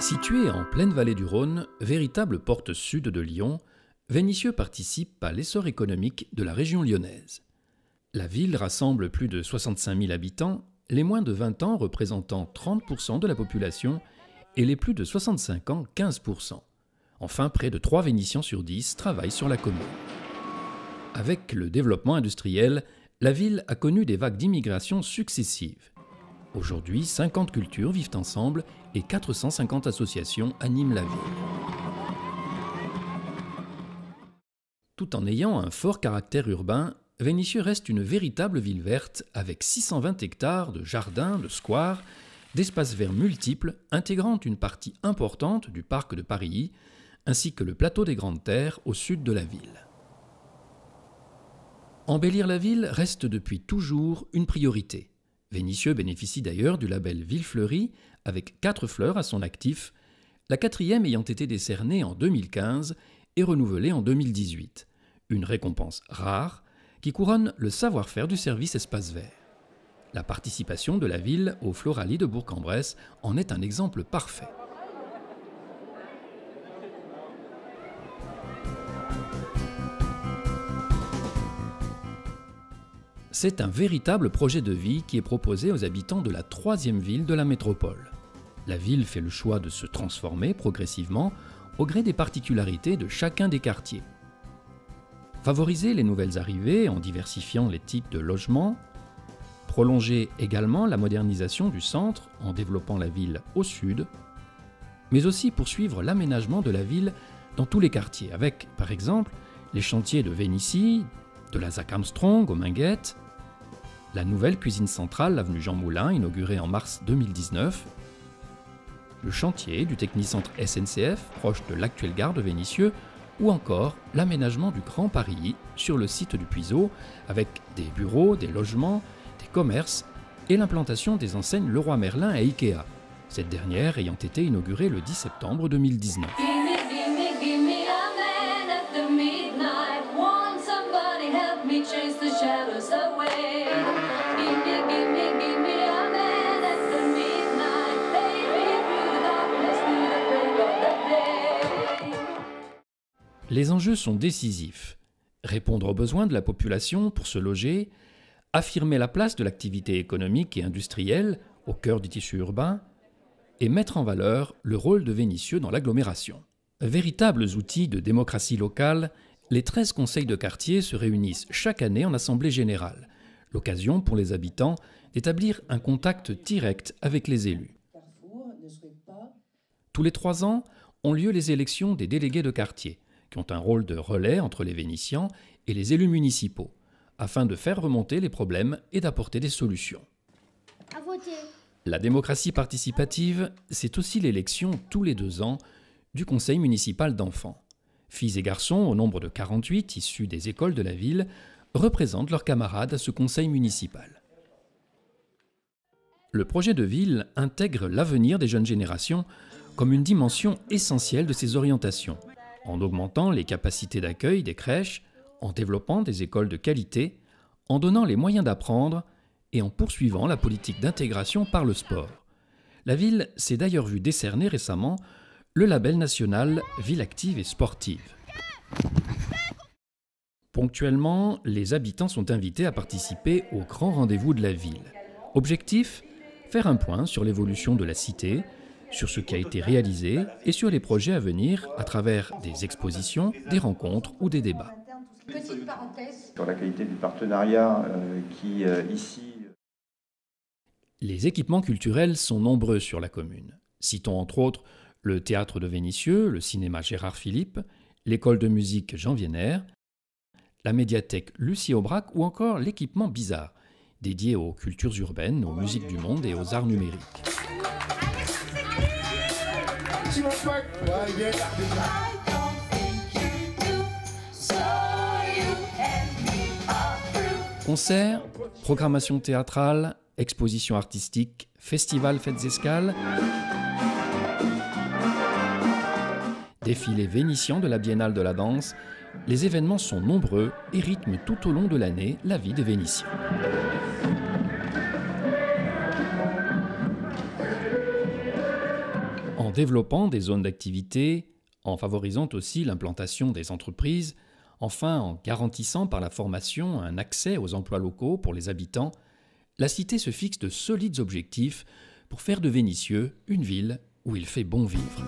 Située en pleine vallée du Rhône, véritable porte sud de Lyon, Vénissieux participe à l'essor économique de la région lyonnaise. La ville rassemble plus de 65 000 habitants, les moins de 20 ans représentant 30% de la population et les plus de 65 ans 15%. Enfin, près de 3 Vénitiens sur 10 travaillent sur la commune. Avec le développement industriel, la ville a connu des vagues d'immigration successives. Aujourd'hui, 50 cultures vivent ensemble et 450 associations animent la ville. Tout en ayant un fort caractère urbain, Vénissieux reste une véritable ville verte avec 620 hectares de jardins, de squares, d'espaces verts multiples intégrant une partie importante du parc de Parilly, ainsi que le plateau des Grandes Terres au sud de la ville. Embellir la ville reste depuis toujours une priorité. Vénissieux bénéficie d'ailleurs du label Ville Fleurie avec 4 fleurs à son actif, la 4e ayant été décernée en 2015 et renouvelée en 2018. Une récompense rare qui couronne le savoir-faire du service espace vert. La participation de la ville au Floralie de Bourg-en-Bresse en est un exemple parfait. C'est un véritable projet de vie qui est proposé aux habitants de la 3e ville de la métropole. La ville fait le choix de se transformer progressivement au gré des particularités de chacun des quartiers. Favoriser les nouvelles arrivées en diversifiant les types de logements, prolonger également la modernisation du centre en développant la ville au sud, mais aussi poursuivre l'aménagement de la ville dans tous les quartiers, avec par exemple les chantiers de Vénitie, de la ZAC Armstrong aux Minguettes, la nouvelle cuisine centrale, avenue Jean Moulin, inaugurée en mars 2019, le chantier du Technicentre SNCF, proche de l'actuelle gare de Vénissieux, ou encore l'aménagement du Grand Parilly sur le site du Puiseau, avec des bureaux, des logements, des commerces et l'implantation des enseignes Leroy Merlin et Ikea, cette dernière ayant été inaugurée le 10 septembre 2019. Les enjeux sont décisifs. Répondre aux besoins de la population pour se loger, affirmer la place de l'activité économique et industrielle au cœur du tissu urbain et mettre en valeur le rôle de Vénissieux dans l'agglomération. Véritables outils de démocratie locale, les 13 conseils de quartier se réunissent chaque année en assemblée générale, l'occasion pour les habitants d'établir un contact direct avec les élus. Tous les 3 ans ont lieu les élections des délégués de quartier, qui ont un rôle de relais entre les Vénitiens et les élus municipaux, afin de faire remonter les problèmes et d'apporter des solutions. La démocratie participative, c'est aussi l'élection tous les 2 ans du conseil municipal d'enfants. Filles et garçons, au nombre de 48 issus des écoles de la ville, représentent leurs camarades à ce conseil municipal. Le projet de ville intègre l'avenir des jeunes générations comme une dimension essentielle de ses orientations, en augmentant les capacités d'accueil des crèches, en développant des écoles de qualité, en donnant les moyens d'apprendre et en poursuivant la politique d'intégration par le sport. La ville s'est d'ailleurs vue décerner récemment le label national Ville active et sportive. Ponctuellement, les habitants sont invités à participer au grand rendez-vous de la ville. Objectif : faire un point sur l'évolution de la cité, sur ce qui a été réalisé et sur les projets à venir à travers des expositions, des rencontres ou des débats. Petite parenthèse. Sur la qualité du partenariat qui, ici... Les équipements culturels sont nombreux sur la commune. Citons entre autres le théâtre de Vénissieux, le cinéma Gérard Philippe, l'école de musique Jean Vienner, la médiathèque Lucie Aubrac ou encore l'équipement Bizarre, dédié aux cultures urbaines, aux musiques du monde et aux arts numériques. Concerts, programmation théâtrale, expositions artistiques, festivals, fêtes escales, défilés vénitiens de la Biennale de la danse, les événements sont nombreux et rythment tout au long de l'année la vie des Vénitiens. En développant des zones d'activité, en favorisant aussi l'implantation des entreprises, enfin en garantissant par la formation un accès aux emplois locaux pour les habitants, la cité se fixe de solides objectifs pour faire de Vénissieux une ville où il fait bon vivre.